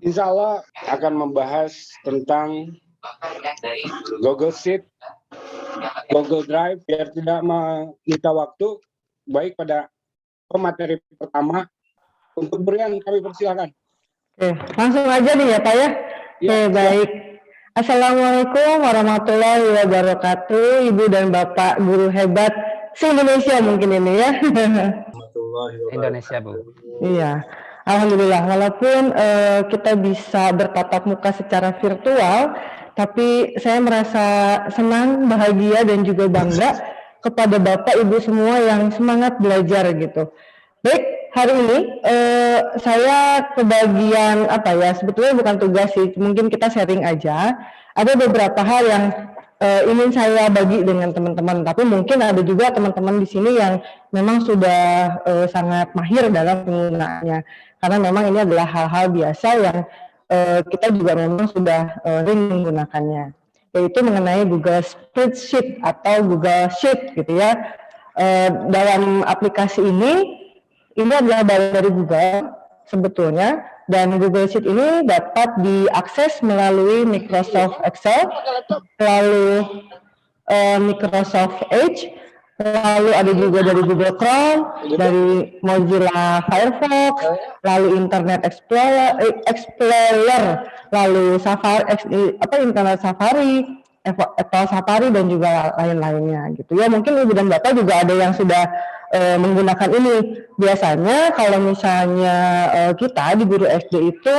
Insya Allah akan membahas tentang Google Sheet, Google Drive, biar tidak menyita waktu. Baik pada pemateri pertama, untuk berian kami persilakan. Langsung aja nih ya Pak ya. Baik. Assalamualaikum warahmatullahi wabarakatuh, Ibu dan Bapak guru hebat se-Indonesia mungkin ini ya. Indonesia Bu. Iya. Alhamdulillah, walaupun kita bisa bertatap muka secara virtual, tapi saya merasa senang, bahagia, dan juga bangga kepada Bapak Ibu semua yang semangat belajar gitu. Baik, hari ini saya kebagian apa ya, sebetulnya bukan tugas sih, mungkin kita sharing aja. Ada beberapa hal yang ingin saya bagi dengan teman-teman, tapi mungkin ada juga teman-teman di sini yang memang sudah sangat mahir dalam penggunaannya. Karena memang ini adalah hal-hal biasa yang kita juga memang sudah sering menggunakannya, yaitu mengenai Google Spreadsheet atau Google Sheet gitu ya. Dalam aplikasi ini adalah bagian dari Google sebetulnya, dan Google Sheet ini dapat diakses melalui Microsoft Excel, lalu Microsoft Edge, lalu ada juga dari Google Chrome, dari Mozilla Firefox, lalu Internet Explorer, lalu Safari, Internet Safari, Apple Safari, dan juga lain-lainnya gitu ya. Mungkin Ibu dan Bapak juga ada yang sudah menggunakan ini. Biasanya kalau misalnya kita di guru SD itu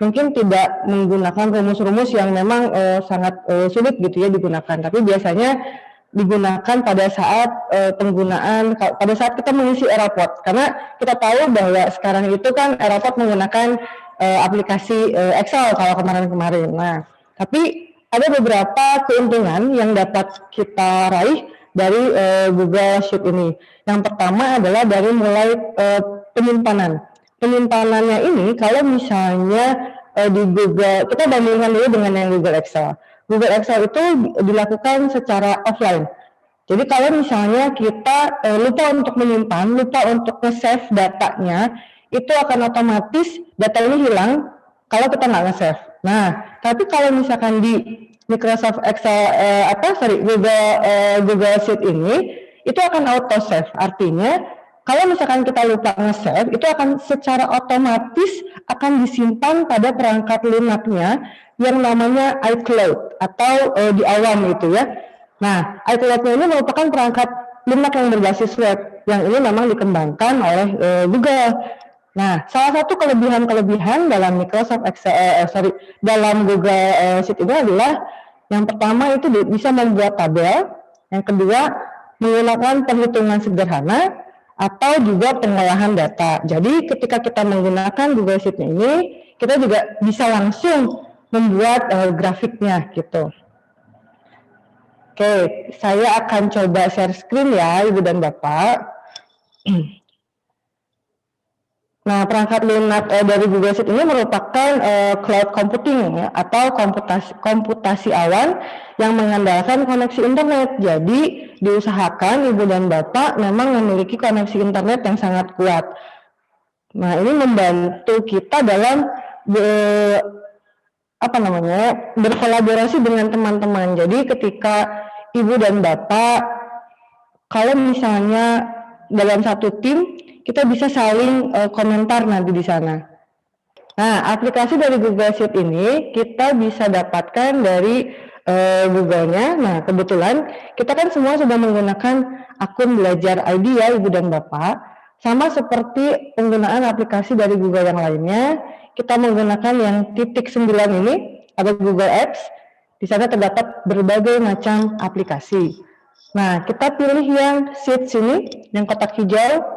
mungkin tidak menggunakan rumus-rumus yang memang sangat sulit gitu ya digunakan, tapi biasanya digunakan pada saat penggunaan, pada saat kita mengisi Aeroport, karena kita tahu bahwa sekarang itu kan Aeroport menggunakan aplikasi Excel kalau kemarin-kemarin. Nah, tapi ada beberapa keuntungan yang dapat kita raih dari Google Sheet ini. Yang pertama adalah dari mulai penyimpanan. Penyimpanannya ini kalau misalnya di Google, kita bandingkan dulu dengan yang Google Excel. Google Excel itu dilakukan secara offline. Jadi kalau misalnya kita lupa untuk menyimpan, lupa untuk nge-save datanya, itu akan otomatis data ini hilang kalau kita nggak nge-save. Nah, tapi kalau misalkan di Microsoft Excel, Google Sheet ini, itu akan auto save. Artinya, kalau misalkan kita lupa nge-save, itu akan secara otomatis akan disimpan pada perangkat lunaknya yang namanya iCloud atau di awam gitu ya. Nah, iCloud ini merupakan perangkat lunak yang berbasis web, yang ini memang dikembangkan oleh Google. Nah, salah satu kelebihan dalam Microsoft Excel, dalam Google Sheet ini adalah yang pertama itu bisa membuat tabel, yang kedua menggunakan perhitungan sederhana, atau juga pengolahan data. Jadi ketika kita menggunakan Google Sheet ini, kita juga bisa langsung membuat grafiknya gitu. Oke, saya akan coba share screen ya Ibu dan Bapak. Nah, perangkat lunak dari Google Sheet ini merupakan cloud computing ya, atau komputasi awan yang mengandalkan koneksi internet. Jadi diusahakan Ibu dan Bapak memang memiliki koneksi internet yang sangat kuat. Nah, ini membantu kita dalam berkolaborasi dengan teman-teman. Jadi ketika Ibu dan Bapak, kalau misalnya dalam satu tim, kita bisa saling komentar nanti di sana. Nah, aplikasi dari Google Sheet ini kita bisa dapatkan dari Google-nya. Nah, kebetulan kita kan semua sudah menggunakan akun Belajar ID ya Ibu dan Bapak. Sama seperti penggunaan aplikasi dari Google yang lainnya, kita menggunakan yang *9 ini, ada Google Apps. Di sana terdapat berbagai macam aplikasi. Nah, kita pilih yang Sheets ini, yang kotak hijau.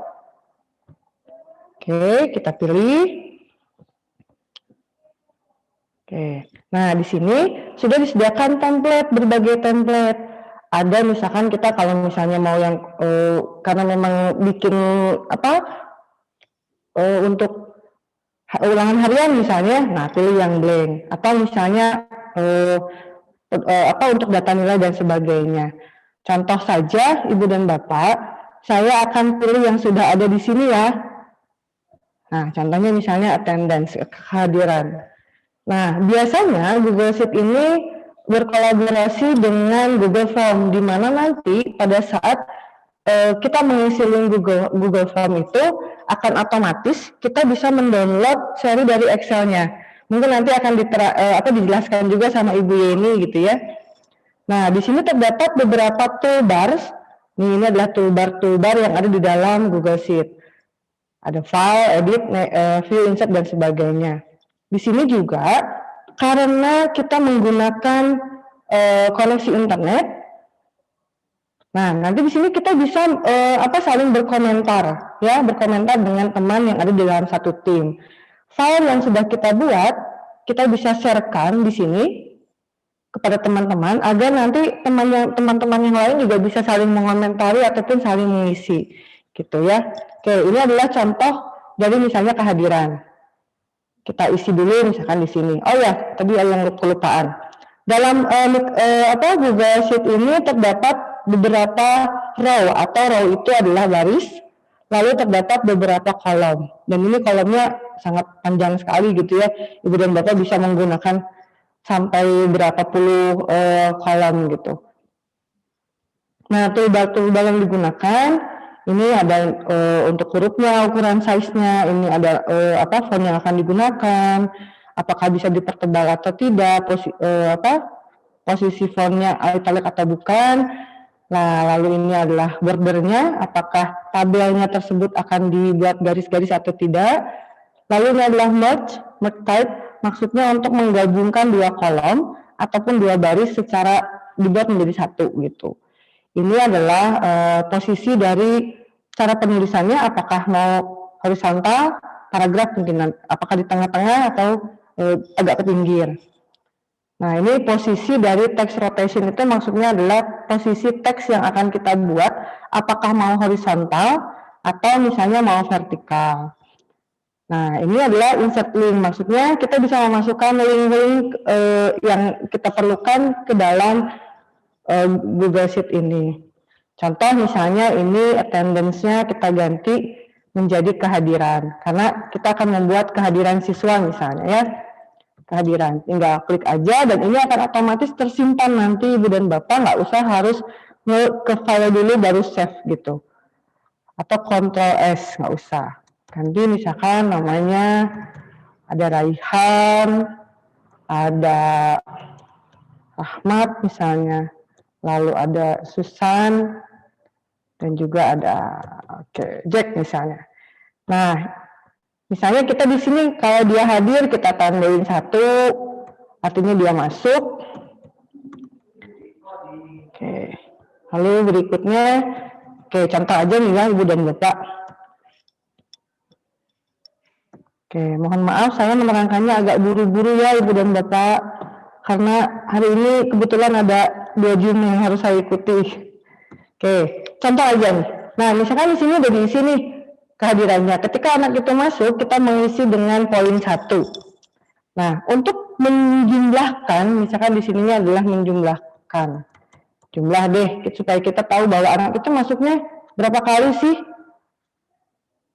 Oke, kita pilih. Oke, nah di sini sudah disediakan template, berbagai template. Ada misalkan kita kalau misalnya mau yang karena memang bikin untuk ulangan harian misalnya, nah pilih yang blank. Atau misalnya untuk data nilai dan sebagainya. Contoh saja Ibu dan Bapak, saya akan pilih yang sudah ada di sini ya. Nah, contohnya misalnya attendance, kehadiran. Nah, biasanya Google Sheet ini berkolaborasi dengan Google Form, di mana nanti pada saat kita mengisi link Google Form itu akan otomatis kita bisa mendownload seri dari Excel-nya. Mungkin nanti akan dijelaskan juga sama Ibu Yeni gitu ya. Nah, di sini terdapat beberapa toolbars. Ini adalah toolbar yang ada di dalam Google Sheet. Ada file, edit, view, insert, dan sebagainya. Di sini juga karena kita menggunakan koneksi internet, nah nanti di sini kita bisa saling berkomentar, ya, berkomentar dengan teman yang ada di dalam satu tim. File yang sudah kita buat, kita bisa sharekan di sini kepada teman-teman agar nanti teman-teman yang lain juga bisa saling mengomentari ataupun saling mengisi, gitu ya. Oke, ini adalah contoh dari misalnya kehadiran. Kita isi dulu misalkan di sini. Oh ya, tadi yang kelupaan. Dalam Google Sheet ini terdapat beberapa row, atau row itu adalah baris, lalu terdapat beberapa kolom. Dan ini kolomnya sangat panjang sekali gitu ya. Ibu dan Bapak bisa menggunakan sampai berapa puluh kolom gitu. Nah, toolbar yang digunakan ini ada untuk hurufnya, ukuran size-nya, ini ada font yang akan digunakan, apakah bisa dipertebal atau tidak, posisi fontnya italic atau bukan. Nah, lalu ini adalah bordernya, apakah tabelnya tersebut akan dibuat garis-garis atau tidak. Lalu ini adalah merge type, maksudnya untuk menggabungkan dua kolom ataupun dua baris secara dibuat menjadi satu gitu. Ini adalah posisi dari cara penulisannya, apakah mau horizontal, paragraf mungkin, apakah di tengah-tengah atau agak ke pinggir. Nah, ini posisi dari text rotation itu maksudnya adalah posisi teks yang akan kita buat, apakah mau horizontal atau misalnya mau vertikal. Nah, ini adalah insert link, maksudnya kita bisa memasukkan link-link yang kita perlukan ke dalam Google Sheet ini. Contoh misalnya ini attendance-nya kita ganti menjadi kehadiran, karena kita akan membuat kehadiran siswa misalnya ya. Kehadiran, tinggal klik aja dan ini akan otomatis tersimpan nanti Ibu dan Bapak nggak usah harus ke file dulu baru save gitu. Atau Ctrl S, nggak usah. Ganti misalkan namanya ada Raihan, ada Ahmad misalnya, lalu ada Susan, dan juga ada Jack misalnya. Nah, misalnya kita di sini kalau dia hadir kita tandain 1, artinya dia masuk. Oke. Lalu berikutnya, contoh aja nih ya Ibu dan Bapak. Mohon maaf saya menerangkannya agak buru-buru ya Ibu dan Bapak, karena hari ini kebetulan ada 2 Zoom yang harus saya ikuti. Contoh aja nih. Nah, misalkan di sini udah diisi nih kehadirannya. Ketika anak itu masuk, kita mengisi dengan poin 1. Nah, untuk menjumlahkan, misalkan di sininya adalah menjumlahkan. Jumlah deh, supaya kita tahu bahwa anak itu masuknya berapa kali sih.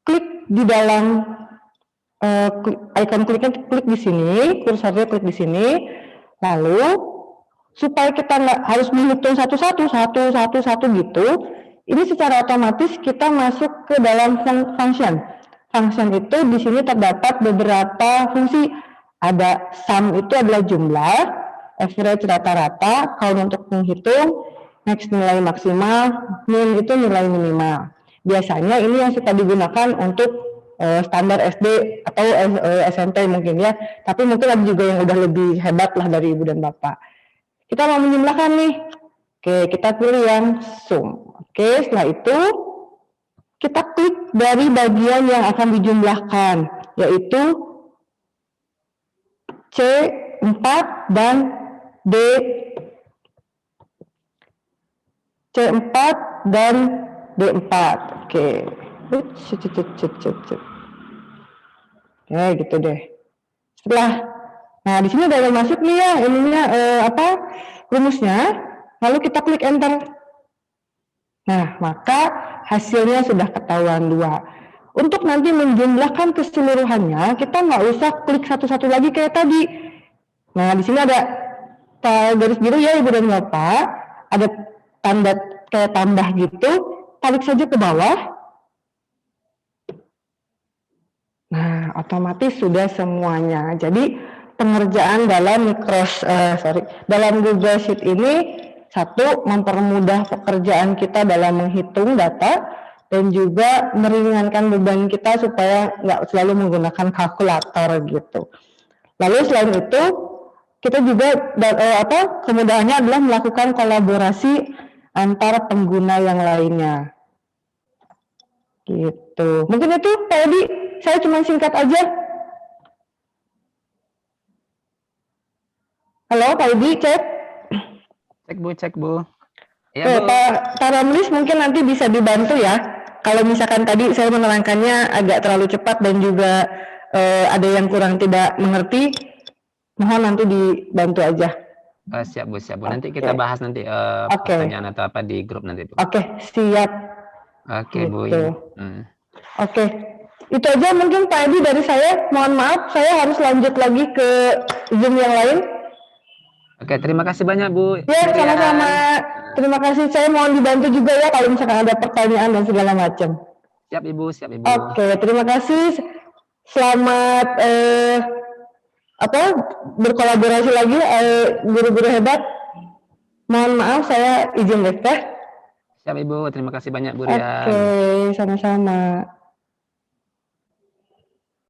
Klik di dalam icon klik di sini, kursornya klik di sini, lalu supaya kita nggak harus menghitung satu-satu gitu, ini secara otomatis kita masuk ke dalam function. Function itu di sini terdapat beberapa fungsi. Ada sum itu adalah jumlah, average rata-rata, count untuk menghitung, next nilai maksimal, min itu nilai minimal. Biasanya ini yang suka digunakan untuk standar SD atau SMP mungkin ya, tapi mungkin ada juga yang udah lebih hebat lah dari Ibu dan Bapak. Kita mau menjumlahkan nih. Kita pilih yang sum. Setelah itu kita klik dari bagian yang akan dijumlahkan, yaitu C4 dan D. C4 dan D4. Gitu deh. Nah, di sini udah masuk nih ya, ininya rumusnya, lalu kita klik enter. Nah, maka hasilnya sudah ketahuan 2. Untuk nanti menjumlahkan keseluruhannya, kita nggak usah klik satu-satu lagi kayak tadi. Nah, di sini ada garis biru ya Ibu dan Bapak, ada tanda kayak tambah gitu, tarik saja ke bawah. Nah, otomatis sudah semuanya. Jadi pengerjaan dalam dalam Google Sheet ini satu mempermudah pekerjaan kita dalam menghitung data dan juga meringankan beban kita supaya nggak selalu menggunakan kalkulator gitu. Lalu selain itu kita juga kemudahannya adalah melakukan kolaborasi antar pengguna yang lainnya. Gitu. Mungkin itu Pak Edi, saya cuma singkat aja. Halo Pak Edi, cek. Cek Bu. Ya, Bu. Pak Ramlis mungkin nanti bisa dibantu ya. Kalau misalkan tadi saya menerangkannya agak terlalu cepat dan juga ada yang kurang tidak mengerti, mohon nanti dibantu aja. Siap Bu. Nanti kita bahas nanti pertanyaan atau apa di grup nanti Bu. Oke, siap. Oke Bu. Oke, itu aja mungkin Pak Edi dari saya. Mohon maaf, saya harus lanjut lagi ke Zoom yang lain. Oke, terima kasih banyak Bu. Ya, sama-sama. Terima kasih. Saya mohon dibantu juga ya kalau misalkan ada pertanyaan dan segala macam. Siap Ibu. Oke, terima kasih. Selamat berkolaborasi lagi guru-guru hebat. Mohon maaf saya izin ya. Siap Ibu, terima kasih banyak Bu Rian. Oke, sama-sama.